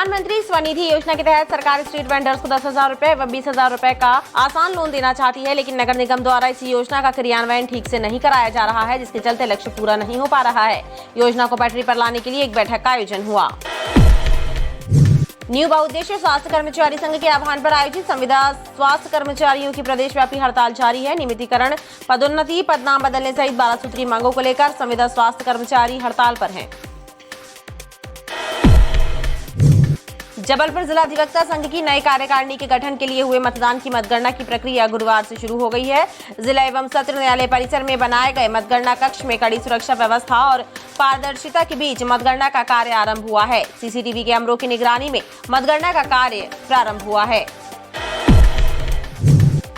प्रधानमंत्री स्वनिधि योजना के तहत सरकार स्ट्रीट वेंडर्स को 10,000 रुपए व 20,000 रुपए का आसान लोन देना चाहती है, लेकिन नगर निगम द्वारा इस योजना का क्रियान्वयन ठीक से नहीं कराया जा रहा है, जिसके चलते लक्ष्य पूरा नहीं हो पा रहा है। योजना को पटरी पर लाने के लिए एक बैठक का आयोजन हुआ। न्यू बहुउद्देशीय स्वास्थ्य कर्मचारी संघ के आह्वान पर आयोजित संविदा स्वास्थ्य कर्मचारियों की प्रदेशव्यापी हड़ताल जारी है। नियमितीकरण, पदोन्नति, पदनाम बदलने सहित 12 सूत्री मांगों को लेकर संविदा स्वास्थ्य कर्मचारी हड़ताल पर हैं। जबलपुर जिला अधिवक्ता संघ की नई कार्यकारिणी के गठन के लिए हुए मतदान की मतगणना की प्रक्रिया गुरुवार से शुरू हो गई है। जिला एवं सत्र न्यायालय परिसर में बनाए गए मतगणना कक्ष में कड़ी सुरक्षा व्यवस्था और पारदर्शिता के बीच मतगणना का कार्य आरंभ हुआ है। सीसीटीवी कैमरों की निगरानी में मतगणना का कार्य प्रारंभ हुआ है।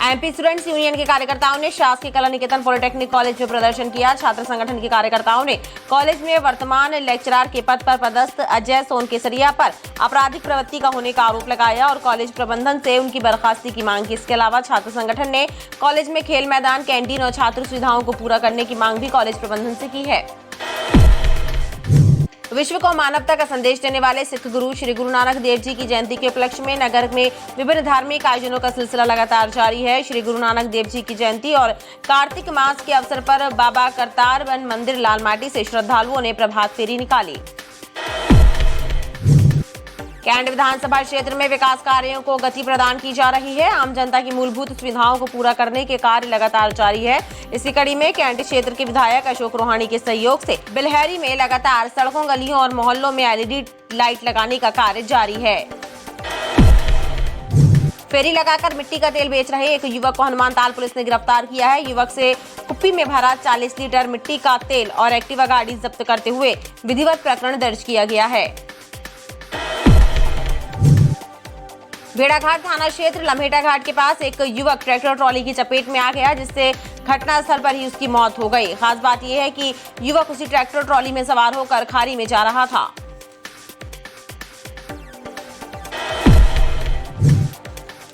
एमपी स्टूडेंट्स यूनियन के कार्यकर्ताओं ने शासकीय कला निकेतन पॉलिटेक्निक कॉलेज में प्रदर्शन किया। छात्र संगठन के कार्यकर्ताओं ने कॉलेज में वर्तमान लेक्चरर के पद पर पदस्थ अजय सोनकेसरिया पर आपराधिक प्रवृत्ति का होने का आरोप लगाया और कॉलेज प्रबंधन से उनकी बर्खास्ती की मांग की। इसके अलावा छात्र संगठन ने कॉलेज में खेल मैदान, कैंटीन और छात्र सुविधाओं को पूरा करने की मांग भी कॉलेज प्रबंधन से की है। विश्व को मानवता का संदेश देने वाले सिख गुरु श्री गुरु नानक देव जी की जयंती के उपलक्ष्य में नगर में विभिन्न धार्मिक आयोजनों का सिलसिला लगातार जारी है। श्री गुरु नानक देव जी की जयंती और कार्तिक मास के अवसर पर बाबा करतारवन मंदिर लालमाटी से श्रद्धालुओं ने प्रभात फेरी निकाली। कैंट विधानसभा क्षेत्र में विकास कार्यों को गति प्रदान की जा रही है। आम जनता की मूलभूत सुविधाओं को पूरा करने के कार्य लगातार जारी है। इसी कड़ी में कैंट क्षेत्र के विधायक अशोक रोहानी के सहयोग से बिलहरी में लगातार सड़कों, गलियों और मोहल्लों में एलईडी लाइट लगाने का कार्य जारी है। फेरी लगाकर मिट्टी का तेल बेच रहे एक युवक को हनुमानताल पुलिस ने गिरफ्तार किया है। युवक से कुप्पी में भरा 40 लीटर मिट्टी का तेल और एक्टिवा गाड़ी जब्त करते हुए विधिवत प्रकरण दर्ज किया गया है। भेड़ाघाट थाना क्षेत्र लम्हेटा घाट के पास एक युवक ट्रैक्टर ट्रॉली की चपेट में आ गया, जिससे घटनास्थल पर ही उसकी मौत हो गई। खास बात यह है कि युवक उसी ट्रैक्टर ट्रॉली में सवार होकर खारी में जा रहा था।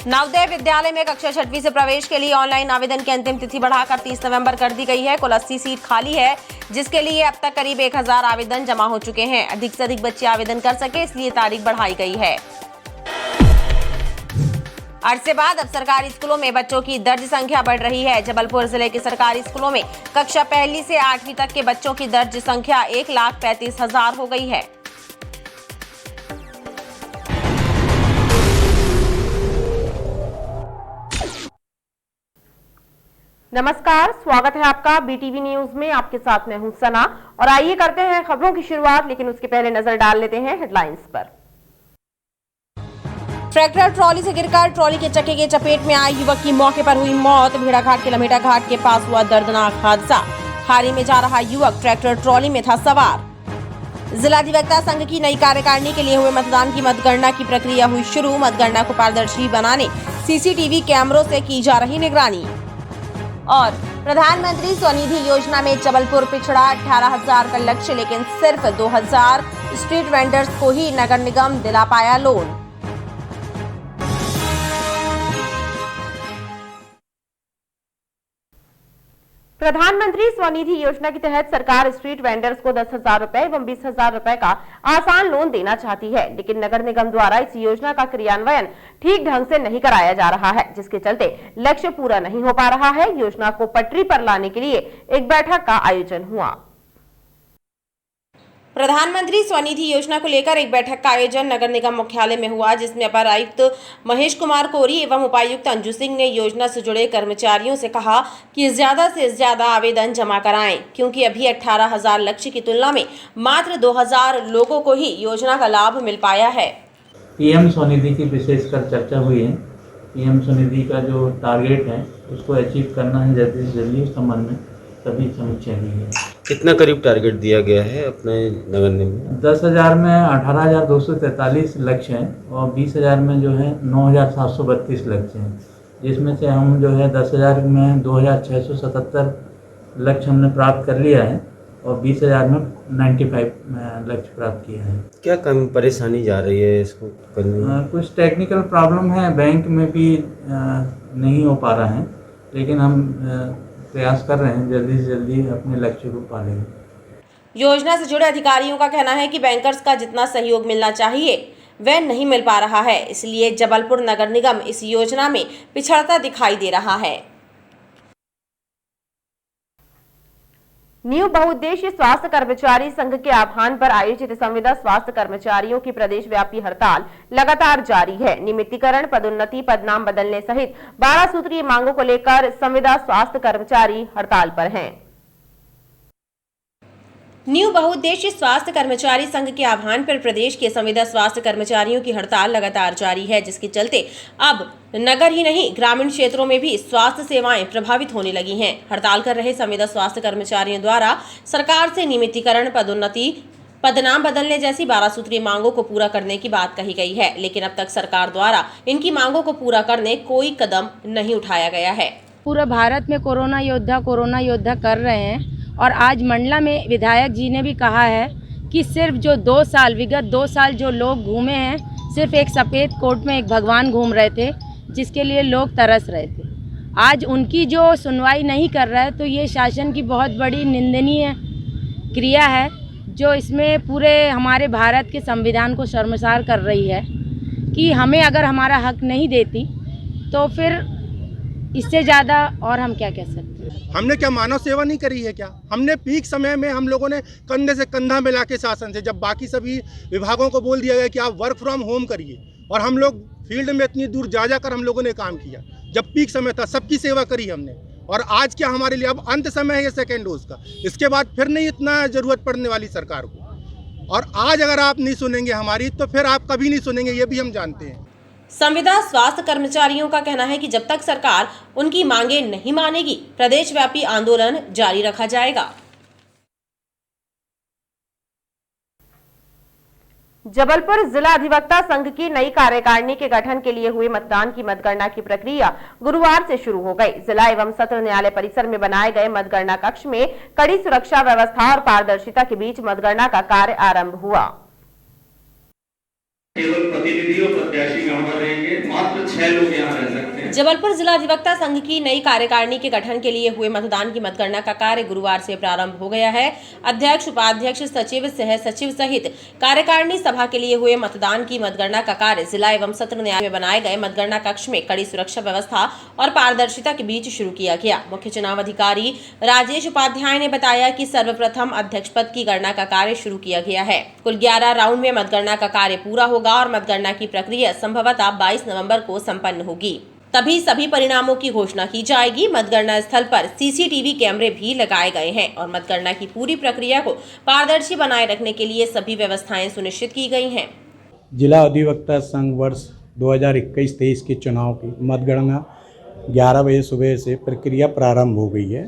नवोदय विद्यालय में कक्षा 6वीं से प्रवेश के लिए ऑनलाइन आवेदन की अंतिम तिथि बढ़ाकर 30 नवंबर कर दी गई है। कुल 80 सीट खाली है, जिसके लिए अब तक करीब 1000 आवेदन जमा हो चुके हैं। अधिक से अधिक बच्चे आवेदन कर सके, इसलिए तारीख बढ़ाई गई है। अरसे बाद अब सरकारी स्कूलों में बच्चों की दर्ज संख्या बढ़ रही है। जबलपुर जिले के सरकारी स्कूलों में कक्षा 1 से 8वीं तक के बच्चों की दर्ज संख्या 1,35,000 हो गई है। नमस्कार, स्वागत है आपका बीटीवी न्यूज में। आपके साथ मैं हूं सना और आइए करते हैं खबरों की शुरुआत, लेकिन उसके पहले नजर डाल लेते हैं हेडलाइंस पर। ट्रैक्टर ट्रॉली से गिरकर ट्रॉली के चक्के के चपेट में आए युवक की मौके पर हुई मौत। भेड़ाघाट के लम्हेटा घाट के पास हुआ दर्दनाक हादसा। खारी में जा रहा युवक ट्रैक्टर ट्रॉली में था सवार। जिला अधिवक्ता संघ की नई कार्यकारिणी के लिए हुए मतदान की मतगणना की प्रक्रिया हुई शुरू। मतगणना को पारदर्शी बनाने सीसीटीवी कैमरों से की जा रही निगरानी। और प्रधानमंत्री स्वनिधि योजना में जबलपुर पिछड़ा 18,000 का लक्ष्य, लेकिन सिर्फ 2,000 स्ट्रीट वेंडर्स को ही नगर निगम दिला पाया लोन। प्रधानमंत्री स्वनिधि योजना के तहत सरकार स्ट्रीट वेंडर्स को 10,000 रुपए एवं 20,000 रुपए का आसान लोन देना चाहती है, लेकिन नगर निगम द्वारा इस योजना का क्रियान्वयन ठीक ढंग से नहीं कराया जा रहा है, जिसके चलते लक्ष्य पूरा नहीं हो पा रहा है। योजना को पटरी पर लाने के लिए एक बैठक का आयोजन हुआ। प्रधानमंत्री स्वनिधि योजना को लेकर एक बैठक का आयोजन नगर निगम मुख्यालय में हुआ, जिसमें अपर आयुक्त महेश कुमार कोरी एवं उपायुक्त अंजू सिंह ने योजना से जुड़े कर्मचारियों से कहा कि ज्यादा से ज्यादा आवेदन जमा कराएं, क्योंकि अभी 18,000 लक्ष्य की तुलना में मात्र 2,000 लोगों को ही योजना का लाभ मिल पाया है। पीएम स्वनिधि की विशेषकर चर्चा हुई है। पीएम स्वनिधि का जो टारगेट है उसको अचीव करना है जल्दी से जल्दी, उस संबंध में सभी समीक्षा हुई है। कितना करीब टारगेट दिया गया है अपने नगर निगम में? 10,000 में 18,243 लक्ष्य हैं और 20,000 में जो है 9,732 लक्ष्य हैं, जिसमें से हम जो है 10,000 में 2,677 लक्ष्य हमने प्राप्त कर लिया है और 20,000 में 95 लक्ष्य प्राप्त किया है। क्या कम परेशानी जा रही है इसको करने में? कुछ टेक्निकल प्रॉब्लम है, बैंक में भी नहीं हो पा रहा है, लेकिन हम प्रयास कर रहे हैं जल्दी से जल्दी अपने लक्ष्य को पालेंगे। योजना से जुड़े अधिकारियों का कहना है कि बैंकर्स का जितना सहयोग मिलना चाहिए वह नहीं मिल पा रहा है। इसलिए जबलपुर नगर निगम इस योजना में पिछड़ता दिखाई दे रहा है। न्यू बहुउद्देशीय स्वास्थ्य कर्मचारी संघ के आह्वान पर आयोजित संविदा स्वास्थ्य कर्मचारियों की प्रदेश व्यापी हड़ताल लगातार जारी है। नियमितीकरण, पदोन्नति, पदनाम बदलने सहित 12 सूत्रीय मांगों को लेकर संविदा स्वास्थ्य कर्मचारी हड़ताल पर हैं। न्यू बहुउद्देशीय स्वास्थ्य कर्मचारी संघ के आह्वान पर प्रदेश के संविदा स्वास्थ्य कर्मचारियों की हड़ताल लगातार जारी है, जिसके चलते अब नगर ही नहीं ग्रामीण क्षेत्रों में भी स्वास्थ्य सेवाएं प्रभावित होने लगी हैं। हड़ताल कर रहे संविदा स्वास्थ्य कर्मचारियों द्वारा सरकार से नियमितीकरण, पदोन्नति, पदनाम बदलने जैसी 12 सूत्रीय मांगों को पूरा करने की बात कही गई है, लेकिन अब तक सरकार द्वारा इनकी मांगों को पूरा करने कोई कदम नहीं उठाया गया है। पूरे भारत में कोरोना योद्धा कर रहे हैं और आज मंडला में विधायक जी ने भी कहा है कि सिर्फ जो विगत 2 साल जो लोग घूमे हैं, सिर्फ एक सफ़ेद कोट में एक भगवान घूम रहे थे, जिसके लिए लोग तरस रहे थे। आज उनकी जो सुनवाई नहीं कर रहा है, तो ये शासन की बहुत बड़ी निंदनीय क्रिया है, जो इसमें पूरे हमारे भारत के संविधान को शर्मसार कर रही है कि हमें अगर हमारा हक नहीं देती तो फिर इससे ज़्यादा और हम क्या कह सकते हैं। हमने क्या मानव सेवा नहीं करी है क्या? हमने पीक समय में हम लोगों ने कंधे से कंधा मिला के शासन से, जब बाकी सभी विभागों को बोल दिया गया कि आप वर्क फ्रॉम होम करिए, और हम लोग फील्ड में इतनी दूर जा जाकर हम लोगों ने काम किया, जब पीक समय था सबकी सेवा करी हमने। और आज क्या हमारे लिए अब अंत समय है ये सेकेंड डोज का, इसके बाद फिर नहीं इतना ज़रूरत पड़ने वाली सरकार को। और आज अगर आप नहीं सुनेंगे हमारी, तो फिर आप कभी नहीं सुनेंगे, ये भी हम जानते हैं। संविदा स्वास्थ्य कर्मचारियों का कहना है कि जब तक सरकार उनकी मांगे नहीं मानेगी, प्रदेश व्यापी आंदोलन जारी रखा जाएगा। जबलपुर जिला अधिवक्ता संघ की नई कार्यकारिणी के गठन के लिए हुए मतदान की मतगणना की प्रक्रिया गुरुवार से शुरू हो गई। जिला एवं सत्र न्यायालय परिसर में बनाए गए मतगणना कक्ष में कड़ी सुरक्षा व्यवस्था और पारदर्शिता के बीच मतगणना का कार्य आरंभ हुआ। केवल प्रतिनिधि और प्रत्याशी यहाँ पर रहेंगे, मात्र 6 लोग यहाँ रह सकते हैं। जबलपुर जिला अधिवक्ता संघ की नई कार्यकारिणी के गठन के लिए हुए मतदान की मतगणना का कार्य गुरुवार से प्रारंभ हो गया है। अध्यक्ष, उपाध्यक्ष, सचिव, सह सचिव सहित कार्यकारिणी सभा के लिए हुए मतदान की मतगणना का कार्य जिला एवं सत्र न्यायालय में बनाए गए मतगणना कक्ष में कड़ी सुरक्षा व्यवस्था और पारदर्शिता के बीच शुरू किया गया। मुख्य चुनाव अधिकारी राजेश उपाध्याय ने बताया कि सर्वप्रथम अध्यक्ष पद की गणना का कार्य शुरू किया गया है। कुल 11 राउंड में मतगणना का कार्य पूरा होगा और मतगणना की प्रक्रिया संभवतः 22 नवंबर को संपन्न होगी। तभी सभी परिणामों की घोषणा की जाएगी। मतगणना स्थल पर सीसीटीवी कैमरे भी लगाए गए हैं और मतगणना की पूरी प्रक्रिया को पारदर्शी बनाए रखने के लिए सभी व्यवस्थाएं सुनिश्चित की गई हैं। जिला अधिवक्ता संघ वर्ष 2021-23 के चुनाव की मतगणना 11 बजे सुबह से प्रक्रिया प्रारंभ हो गई है।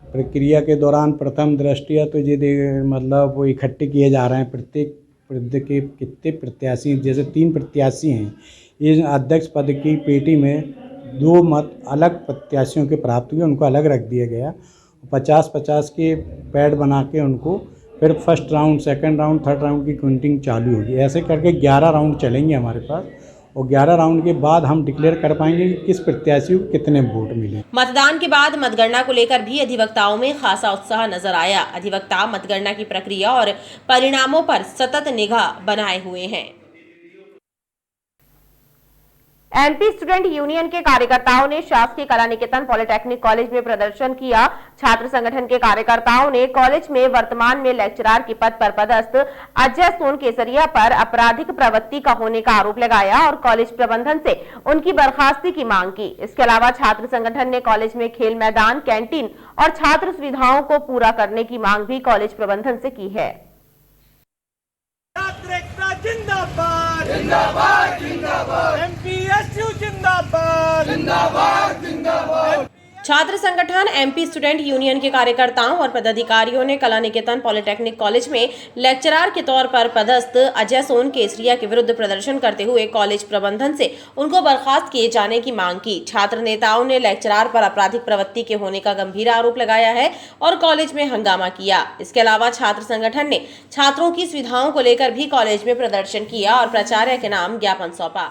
प्रक्रिया के दौरान प्रथम दृष्टया तो ये मतलब वो इकट्ठे किए जा रहे हैं प्रत्येक के कितने प्रत्याशी, जैसे 3 प्रत्याशी हैं, इस अध्यक्ष पद की पेटी में 2 मत अलग प्रत्याशियों के प्राप्त हुए, उनको अलग रख दिया गया। 50-50 के पैड बना के उनको फिर first round, second round, third round की काउंटिंग चालू होगी। ऐसे करके 11 राउंड चलेंगे हमारे पास, और 11 राउंड के बाद हम डिक्लेयर कर पाएंगे कि किस प्रत्याशी को कितने वोट मिले। मतदान के बाद मतगणना को लेकर भी अधिवक्ताओं में खासा उत्साह नजर आया। अधिवक्ता मतगणना की प्रक्रिया और परिणामों पर सतत निगाह बनाए हुए हैं। एमपी स्टूडेंट यूनियन के कार्यकर्ताओं ने शासकीय कला निकेतन पॉलिटेक्निक कॉलेज में प्रदर्शन किया। छात्र संगठन के कार्यकर्ताओं ने कॉलेज में वर्तमान में लेक्चरर के पद पर पदस्थ अजय सोन केसरिया पर आपराधिक प्रवृत्ति का होने का आरोप लगाया और कॉलेज प्रबंधन से उनकी बर्खास्ती की मांग की। इसके अलावा छात्र संगठन ने कॉलेज में खेल मैदान, कैंटीन और छात्र सुविधाओं को पूरा करने की मांग भी कॉलेज प्रबंधन से की है। जिंदाबाद जिंदाबाद जिंदाबाद, एमपीएसयू जिंदाबाद जिंदाबाद जिंदाबाद। छात्र संगठन एमपी स्टूडेंट यूनियन के कार्यकर्ताओं और पदाधिकारियों ने कला निकेतन पॉलिटेक्निक कॉलेज में लेक्चरर के तौर पर पदस्थ अजय सोन केसरिया के विरुद्ध प्रदर्शन करते हुए कॉलेज प्रबंधन से उनको बर्खास्त किए जाने की मांग की। छात्र नेताओं ने लेक्चरर पर आपराधिक प्रवृत्ति के होने का गंभीर आरोप लगाया है और कॉलेज में हंगामा किया। इसके अलावा छात्र संगठन ने छात्रों की सुविधाओं को लेकर भी कॉलेज में प्रदर्शन किया और प्राचार्य के नाम ज्ञापन सौंपा।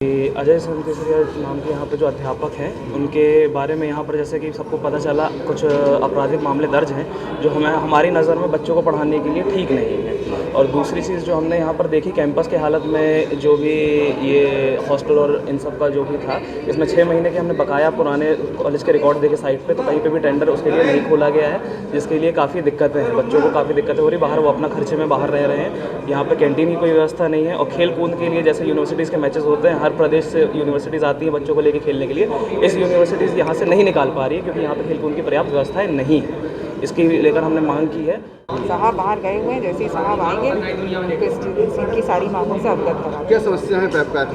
अजय संकेसरिया नाम के यहाँ पे जो अध्यापक हैं उनके बारे में यहाँ पर जैसे कि सबको पता चला कुछ आपराधिक मामले दर्ज हैं जो हमारी नज़र में बच्चों को पढ़ाने के लिए ठीक नहीं है। और दूसरी चीज़ जो हमने यहाँ पर देखी कैंपस के हालत में जो भी ये हॉस्टल और इन सब का जो भी था, इसमें 6 महीने के हमने बकाया पुराने कॉलेज के रिकॉर्ड देखे साइट पे, तो कहीं पे भी टेंडर उसके लिए नहीं खोला गया है, जिसके लिए काफ़ी दिक्कतें हैं, बच्चों को काफ़ी दिक्कतें हो रही, बाहर वो अपना खर्चे में बाहर रह रहे हैं। यहाँ पे कैंटीन की कोई व्यवस्था नहीं है और खेल कूद के लिए जैसे यूनिवर्सिटीज़ के मैचेस होते हैं, हर प्रदेश से यूनिवर्सिटीज़ आती हैं बच्चों को लेकर खेलने के लिए, इस यूनिवर्सिटीज़ यहाँ से नहीं निकाल पा रही है क्योंकि यहाँ पर खेल कूद की पर्याप्त व्यवस्थाएँ नहीं है। इसकी लेकर हमने मांग की है। साहब बाहर गए हुए हैं, जैसे ही साहब आएंगे इनकी सारी मांगों से अवगत करा। क्या समस्या है?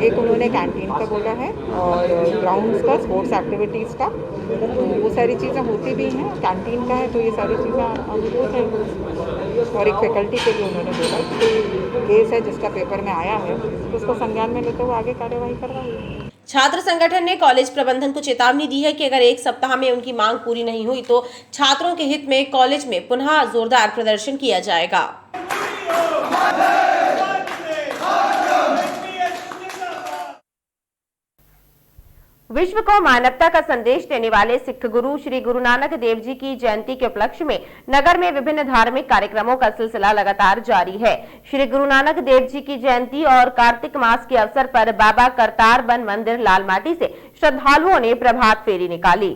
एक उन्होंने कैंटीन का बोला है और ग्राउंड्स का, स्पोर्ट्स एक्टिविटीज़ का, तो वो सारी चीज़ें होती भी हैं। कैंटीन का है तो ये सारी चीज़ें अनुकूल हैं। और एक फैकल्टी के लिए उन्होंने बोला केस है जिसका पेपर में आया है, उसको संज्ञान में लेते हुए आगे कार्यवाही करवाई। छात्र संगठन ने कॉलेज प्रबंधन को चेतावनी दी है कि अगर 1 सप्ताह में उनकी मांग पूरी नहीं हुई तो छात्रों के हित में कॉलेज में पुनः जोरदार प्रदर्शन किया जाएगा। विश्व को मानवता का संदेश देने वाले सिख गुरु श्री गुरु नानक देव जी की जयंती के उपलक्ष्य में नगर में विभिन्न धार्मिक कार्यक्रमों का सिलसिला लगातार जारी है। श्री गुरु नानक देव जी की जयंती और कार्तिक मास के अवसर पर बाबा करतार वन मंदिर लालमाटी से श्रद्धालुओं ने प्रभात फेरी निकाली।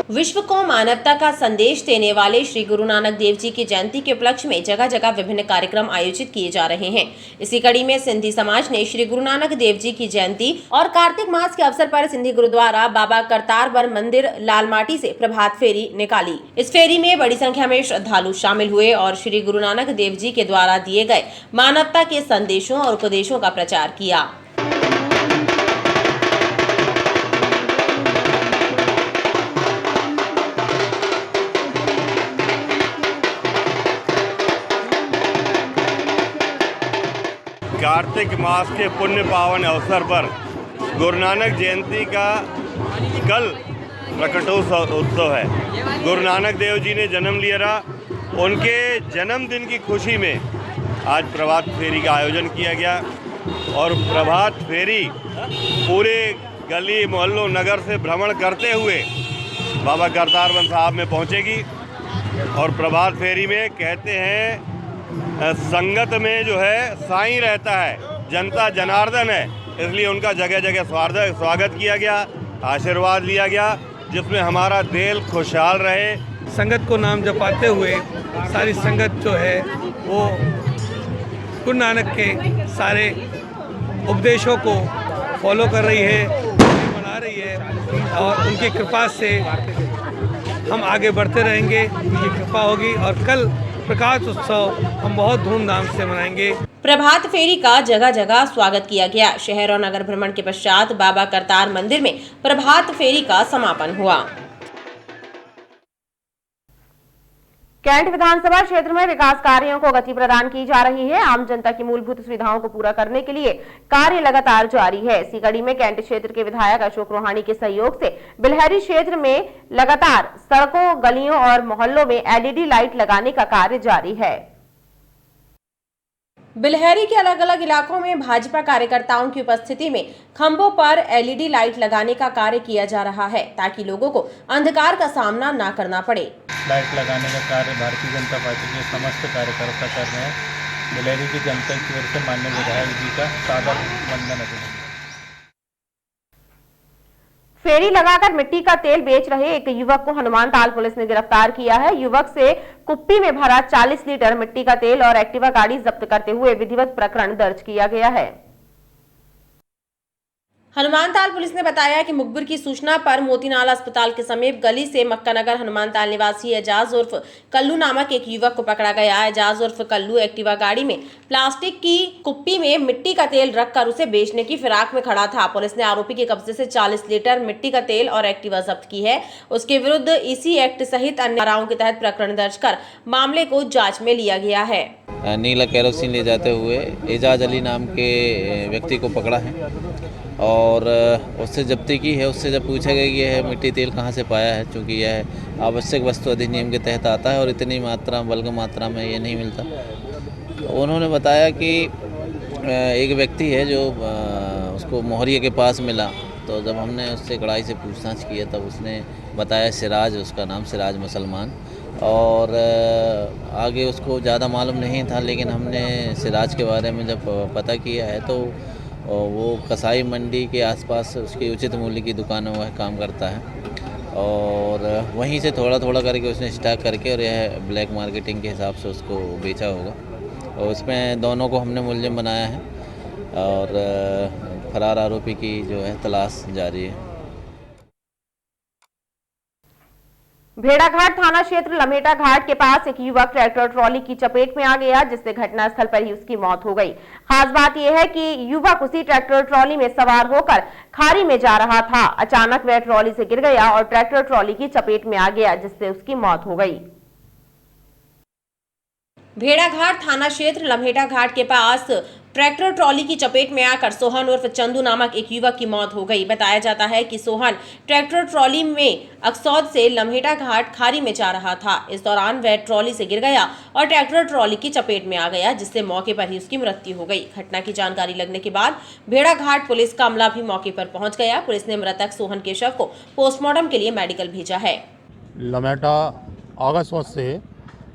विश्व को मानवता का संदेश देने वाले श्री गुरु नानक देव जी की जयंती के उपलक्ष्य में जगह जगह विभिन्न कार्यक्रम आयोजित किए जा रहे हैं। इसी कड़ी में सिंधी समाज ने श्री गुरु नानक देव जी की जयंती और कार्तिक मास के अवसर पर सिंधी गुरुद्वारा बाबा करतारवर मंदिर लालमाटी से प्रभात फेरी निकाली। इस फेरी में बड़ी संख्या में श्रद्धालु शामिल हुए और श्री गुरु नानक देव जी के द्वारा दिए गए मानवता के संदेशों और उपदेशों का प्रचार किया। कार्तिक मास के पुण्य पावन अवसर पर गुरु नानक जयंती का कल प्रकटोत्सव है। गुरु नानक देव जी ने जन्म लिया था, उनके जन्मदिन की खुशी में आज प्रभात फेरी का आयोजन किया गया और प्रभात फेरी पूरे गली मोहल्लों नगर से भ्रमण करते हुए बाबा करतारवन साहब में पहुंचेगी। और प्रभात फेरी में कहते हैं संगत में जो है साईं रहता है, जनता जनार्दन है, इसलिए उनका जगह जगह स्वागत किया गया, आशीर्वाद लिया गया, जिसमें हमारा दिल खुशहाल रहे। संगत को नाम जपाते हुए सारी संगत जो है वो गुरु नानक के सारे उपदेशों को फॉलो कर रही है, मना रही है और उनकी कृपा से हम आगे बढ़ते रहेंगे, उनकी कृपा होगी। और कल प्रकाश उत्सव हम बहुत धूमधाम से मनाएंगे। प्रभात फेरी का जगह जगह स्वागत किया गया। शहर और नगर भ्रमण के पश्चात बाबा करतार मंदिर में प्रभात फेरी का समापन हुआ। कैंट विधानसभा क्षेत्र में विकास कार्यों को गति प्रदान की जा रही है। आम जनता की मूलभूत सुविधाओं को पूरा करने के लिए कार्य लगातार जारी है। इसी कड़ी में कैंट क्षेत्र के विधायक अशोक रोहानी के सहयोग से बिलहरी क्षेत्र में लगातार सड़कों, गलियों और मोहल्लों में LED लाइट लगाने का कार्य जारी है। बिलहरी के अलग अलग इलाकों में भाजपा कार्यकर्ताओं की उपस्थिति में खंभों पर LED लाइट लगाने का कार्य किया जा रहा है ताकि लोगों को अंधकार का सामना न करना पड़े। लाइट लगाने का कार्य भारतीय जनता पार्टी के समस्त कार्यकर्ता कर रहे हैं। बिलहरी की जनता की ओर से माननीय विधायक जी का सादर वंदन है। फेरी लगाकर मिट्टी का तेल बेच रहे एक युवक को हनुमानताल पुलिस ने गिरफ्तार किया है। युवक से कुप्पी में भरा 40 लीटर मिट्टी का तेल और एक्टिवा गाड़ी जब्त करते हुए विधिवत प्रकरण दर्ज किया गया है। हनुमानताल पुलिस ने बताया कि मुखबिर की सूचना पर मोतीनाला अस्पताल के समीप गली से मक्कानगर हनुमानताल निवासी एजाज उर्फ कल्लू नामक एक युवक को पकड़ा गया। एजाज उर्फ कल्लू एक्टिवा गाड़ी में प्लास्टिक की कुप्पी में मिट्टी का तेल रखकर उसे बेचने की फिराक में खड़ा था। पुलिस ने आरोपी के कब्जे से 40 लीटर मिट्टी का तेल और एक्टिवा जब्त की है। उसके विरुद्ध EC एक्ट सहित अन्य धाराओं के तहत प्रकरण दर्ज कर मामले को जाँच में लिया गया है। नीला केरोसिन ले जाते हुए एजाज अली नाम के व्यक्ति को पकड़ा है और उससे जब्ती की है। उससे जब पूछा गया कि यह मिट्टी तेल कहाँ से पाया है, क्योंकि यह आवश्यक वस्तु अधिनियम के तहत आता है और इतनी मात्रा बल्क मात्रा में ये नहीं मिलता, उन्होंने बताया कि एक व्यक्ति है जो उसको मोहरिया के पास मिला, तो जब हमने उससे कड़ाई से पूछताछ किया तब उसने बताया सिराज, उसका नाम सिराज मुसलमान, और आगे उसको ज़्यादा मालूम नहीं था, लेकिन हमने सिराज के बारे में जब पता किया है तो वो कसाई मंडी के आसपास उसकी उचित मूल्य की दुकान में वह काम करता है और वहीं से थोड़ा थोड़ा करके उसने स्टॉक करके और यह ब्लैक मार्केटिंग के हिसाब से उसको बेचा होगा और उसमें दोनों को हमने मुलजिम बनाया है और फरार आरोपी की जो है तलाश जारी है। भेड़ाघाट थाना क्षेत्र लम्हेटा घाट के पास एक युवक ट्रैक्टर ट्रॉली की चपेट में आ गया, जिससे घटनास्थल पर ही उसकी मौत हो गई। खास बात यह है कि युवक उसी ट्रैक्टर ट्रॉली में सवार होकर खारी में जा रहा था। अचानक वह ट्रॉली से गिर गया और ट्रैक्टर ट्रॉली की चपेट में आ गया, जिससे उसकी मौत हो गई। भेड़ाघाट थाना क्षेत्र लम्हेटा घाट के पास ट्रैक्टर ट्रॉली की चपेट में आकर सोहन उर्फ चंदू नामक एक युवक की मौत हो गई। बताया जाता है कि सोहन ट्रैक्टर ट्रॉली में अक्सौद से लम्हेटा घाट खारी में जा रहा था। इस दौरान वह ट्रॉली से गिर गया और ट्रैक्टर ट्रॉली की चपेट में आ गया, जिससे मौके पर ही उसकी मृत्यु हो गई। घटना की जानकारी लगने के बाद भेड़ाघाट पुलिस का अमला भी मौके पर पहुंच गया। पुलिस ने मृतक सोहन के शव को पोस्टमार्टम के लिए मेडिकल भेजा है। लम्हेटा आगसवद से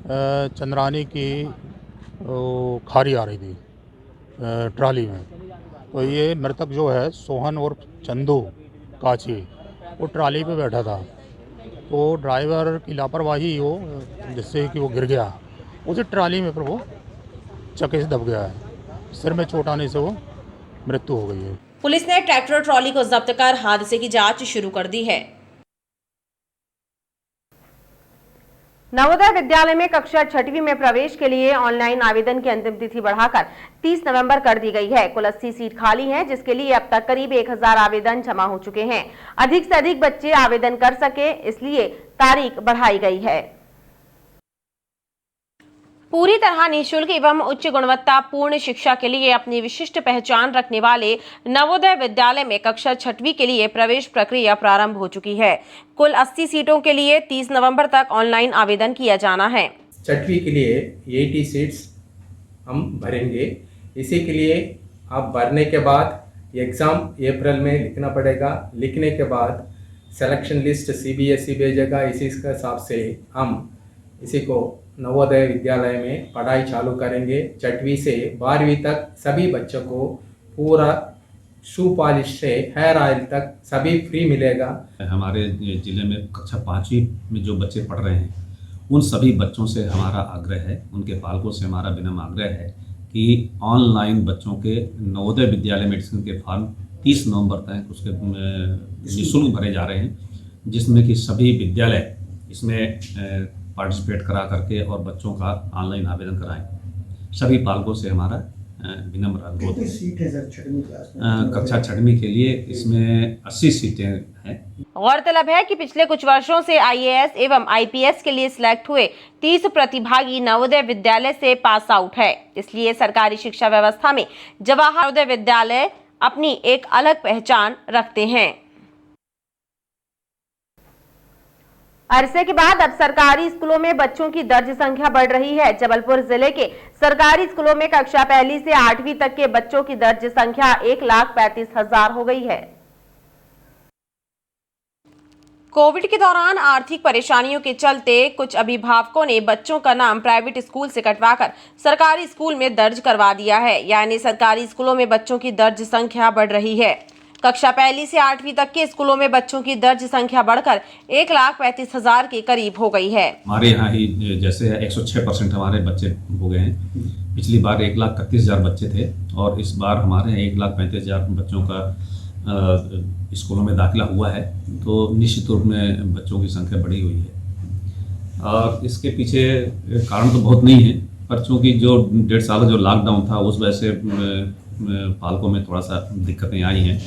चंद्रानी की खारी आ रही थी ट्राली में, तो ये मृतक जो है सोहन और चंदू काची, वो ट्राली पे बैठा था, तो ड्राइवर की लापरवाही हो जिससे कि वो गिर गया, उसे ट्राली में पर वो चक्के से दब गया है, सिर में चोट आने से वो मृत्यु हो गई है। पुलिस ने ट्रैक्टर ट्रॉली को जब्त कर हादसे की जांच शुरू कर दी है। नवोदय विद्यालय में कक्षा 6वीं में प्रवेश के लिए ऑनलाइन आवेदन की अंतिम तिथि बढ़ाकर 30 नवंबर कर दी गई है। कुल 80 सीट खाली हैं, जिसके लिए अब तक करीब 1000 आवेदन जमा हो चुके हैं। अधिक से अधिक बच्चे आवेदन कर सके, इसलिए तारीख बढ़ाई गई है। पूरी तरह निःशुल्क एवं उच्च गुणवत्ता पूर्ण शिक्षा के लिए अपनी विशिष्ट पहचान रखने वाले नवोदय विद्यालय में कक्षा 6वीं के लिए प्रवेश प्रक्रिया प्रारंभ हो चुकी है। कुल 80 सीटों के लिए 30 नवंबर तक ऑनलाइन आवेदन किया जाना है। 6वीं के लिए 80 सीट्स हम भरेंगे। इसी के लिए आप भरने के बाद एग्ज़ाम अप्रैल में लिखना पड़ेगा। लिखने के बाद सिलेक्शन लिस्ट CBSE भेजेगा। इसी के हिसाब से हम इसी को नवोदय विद्यालय में पढ़ाई चालू करेंगे। 6वीं से 12वीं तक सभी बच्चों को पूरा शू पॉलिश से हेयर ऑयल तक सभी फ्री मिलेगा। हमारे ज़िले में कक्षा 5वीं में जो बच्चे पढ़ रहे हैं, उन सभी बच्चों से हमारा आग्रह है, उनके पालकों से हमारा विनम्र आग्रह है कि ऑनलाइन बच्चों के नवोदय विद्यालय मेडिसिन के फॉर्म 30 नवंबर तक उसके निःशुल्क भरे जा रहे हैं, जिसमें कि सभी विद्यालय इसमें पार्टिसिपेट करा करके और बच्चों का ऑनलाइन आवेदन कराएं। सभी पालकों से हमारा विनम्र अनुरोध है। कक्षा 6वीं के लिए इसमें 80 सीटें हैं। गौरतलब है कि पिछले कुछ वर्षों से IAS एवं IPS के लिए सिलेक्ट हुए 30 प्रतिभागी नवोदय विद्यालय से पास आउट है। इसलिए सरकारी शिक्षा व्यवस्था में जवाहर नवोदय विद्यालय अपनी एक अलग पहचान रखते हैं। अरसे के बाद अब सरकारी स्कूलों में बच्चों की दर्ज संख्या बढ़ रही है। जबलपुर जिले के सरकारी स्कूलों में कक्षा 1 से 8वीं तक के बच्चों की दर्ज संख्या 1,35,000 हो गई है। कोविड के दौरान आर्थिक परेशानियों के चलते कुछ अभिभावकों ने बच्चों का नाम प्राइवेट स्कूल से कटवाकर सरकारी स्कूल में दर्ज करवा दिया है। यानी सरकारी स्कूलों में बच्चों की दर्ज संख्या बढ़ रही है। कक्षा 1 से 8वीं तक के स्कूलों में बच्चों की दर्ज संख्या बढ़कर 1,35,000 के करीब हो गई है। हमारे यहाँ ही जैसे 106% हमारे बच्चे हो गए हैं। पिछली बार 1,31,000 बच्चे थे और इस बार हमारे 1,35,000 बच्चों का स्कूलों में दाखिला हुआ है, तो निश्चित रूप में बच्चों की संख्या बढ़ी हुई है। और इसके पीछे कारण तो बहुत नहीं है, पर चूँकि जो 1.5 साल जो लॉकडाउन था उस वजह से पालकों में थोड़ा सा दिक्कतें आई हैं,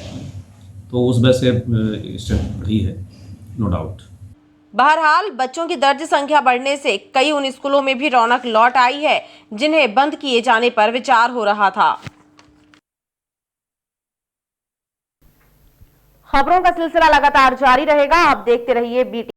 तो उस वजह से स्ट्रेंथ बढ़ी है, नो डाउट। बहरहाल बच्चों की दर्ज संख्या बढ़ने से कई उन स्कूलों में भी रौनक लौट आई है जिन्हें बंद किए जाने पर विचार हो रहा था। खबरों का सिलसिला लगातार जारी रहेगा। आप देखते रहिए BT।